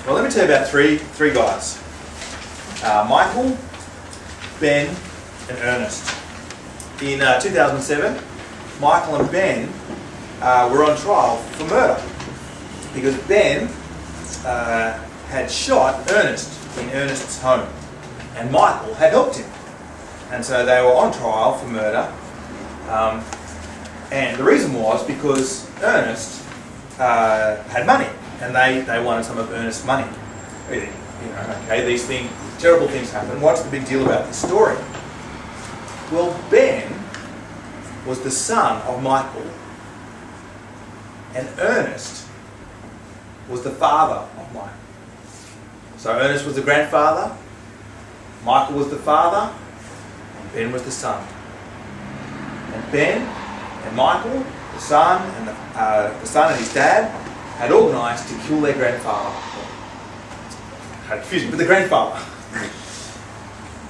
Well, let me tell you about three guys. Michael, Ben, and Ernest. In 2007, Michael and Ben were on trial for murder because Ben had shot Ernest in Ernest's home, and Michael had helped him. And so they were on trial for murder. And the reason was because Ernest had money, and they wanted some of Ernest's money. Okay, these things, terrible things happen. What's the big deal about this story? Well, Ben was the son of Michael, and Ernest was the father of Michael. So Ernest was the grandfather, Michael was the father, and Ben was the son. And Ben and Michael, the son and his dad, had organised to kill their grandfather. Confusing, but the grandfather.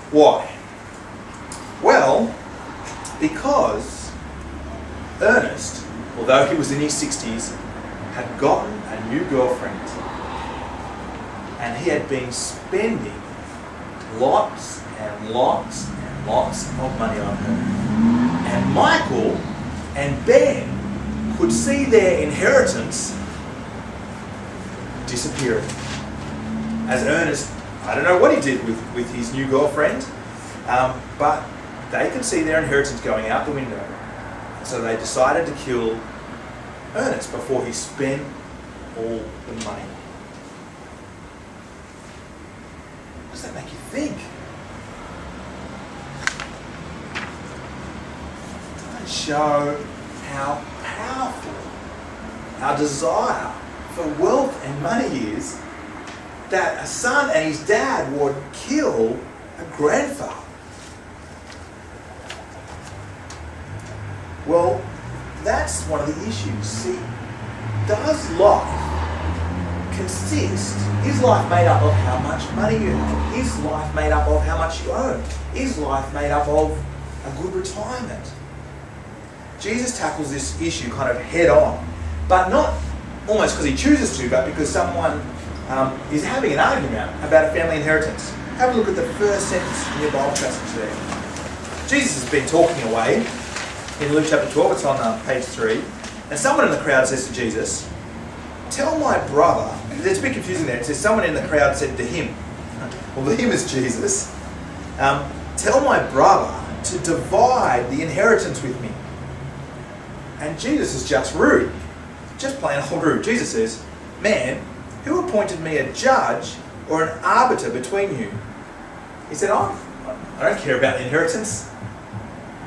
Why? Well, because Ernest, although he was in his 60s, had gotten a new girlfriend, and he had been spending lots and lots and lots of money on her. And Michael and Ben could see their inheritance disappearing. As Ernest, I don't know what he did with his new girlfriend, but they could see their inheritance going out the window. So they decided to kill Ernest before he spent all the money. What does that make you think? Doesn't it show how powerful our desire for wealth and money is, that a son and his dad would kill a grandfather? Well, that's one of the issues. See, does life consist? Is life made up of how much money you have? Is life made up of how much you own? Is life made up of a good retirement? Jesus tackles this issue kind of head on, but not almost because he chooses to, but because someone is having an argument about a family inheritance. Have a look at the first sentence in your Bible passage there. Jesus has been talking away in Luke chapter 12, it's on page 3, and someone in the crowd says to Jesus, "Tell my brother," it's a bit confusing there, it says someone in the crowd said to him, well, the him is Jesus, "Tell my brother to divide the inheritance with me." And Jesus is just rude, just plain old rude. Jesus says, "Man, who appointed me a judge or an arbiter between you?" He said, I don't care about the inheritance.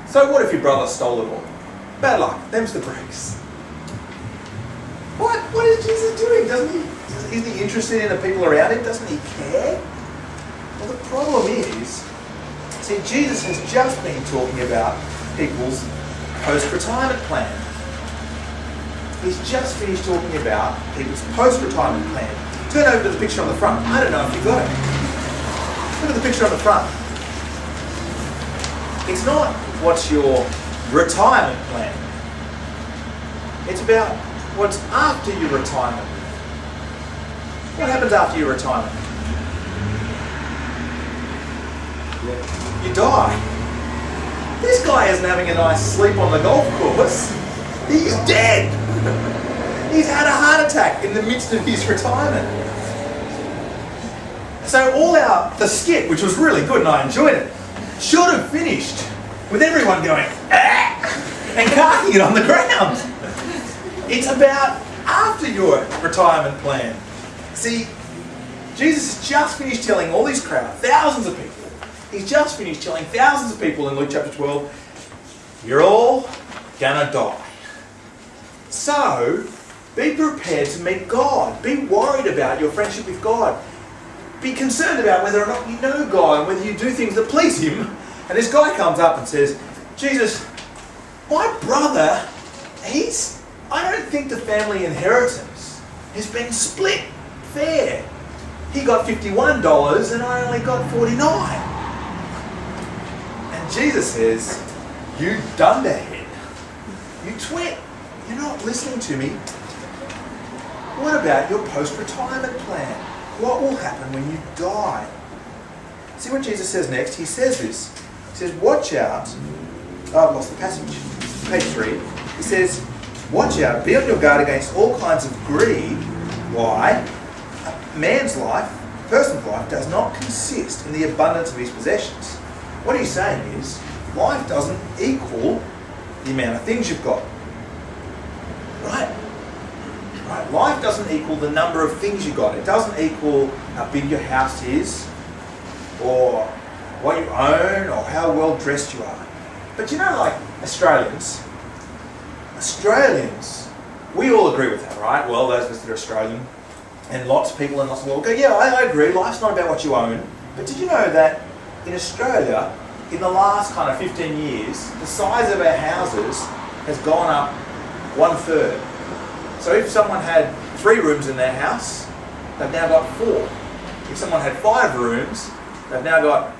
So what if your brother stole it all? Bad luck, them's the breaks. What is Jesus doing? Isn't he interested in the people around him? Doesn't he care? Well, the problem is, see, Jesus has just been talking about people's post-retirement plan. He's just finished talking about people's post-retirement plan. Turn over to the picture on the front. I don't know if you got it. Look at the picture on the front. It's not what's your retirement plan. It's about what's after your retirement. What happens after your retirement? You die. This guy isn't having a nice sleep on the golf course. He's dead. He's had a heart attack in the midst of his retirement. So the skit, which was really good and I enjoyed it, should have finished with everyone going, "Ah!" and carting it on the ground. It's about after your retirement plan. See, Jesus has just finished telling all these crowd, thousands of people, he's just finished telling thousands of people in Luke chapter 12, you're all gonna die. So, be prepared to meet God. Be worried about your friendship with God. Be concerned about whether or not you know God and whether you do things that please Him. And this guy comes up and says, "Jesus, my brother, I don't think the family inheritance has been split fair. He got $51 and I only got $49. And Jesus says, "You dunderhead, you twit, you're not listening to me. What about your post-retirement plan? what will happen when you die? See what Jesus says next? He says this. He says, watch out. Oh, I've lost the passage. Page 3. He says, watch out, be on your guard against all kinds of greed. Why? A man's life, a person's life, does not consist in the abundance of his possessions. What he's saying is, life doesn't equal the amount of things you've got. Right? Right? Life doesn't equal the number of things you've got. It doesn't equal how big your house is, or what you own, or how well dressed you are. But you know, like Australians, we all agree with that, right? Well, those of us that are Australian, and lots of people in lots of the world go, yeah, I agree, life's not about what you own. But did you know that in Australia, in the last kind of 15 years, the size of our houses has gone up 1/3. So if someone had 3 rooms in their house, they've now got 4. If someone had 5 rooms, they've now got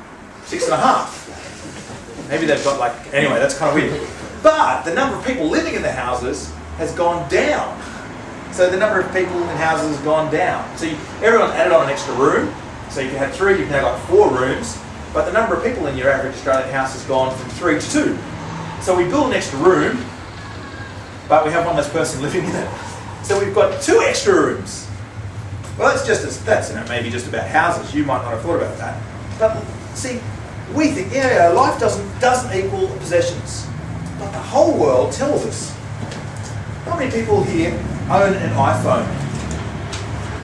6.5. Maybe they've got anyway, that's kind of weird. But the number of people living in the houses has gone down. So the number of people in houses has gone down. So everyone's added on an extra room. So if you had 3, you've now got 4 rooms. But the number of people in your average Australian house has gone from 3 to 2. So we build an extra room, but we have one less person living in it. So we've got 2 extra rooms. Well, that's maybe just about houses. You might not have thought about that. But see, we think, life doesn't equal possessions. But the whole world tells us. How many people here own an iPhone?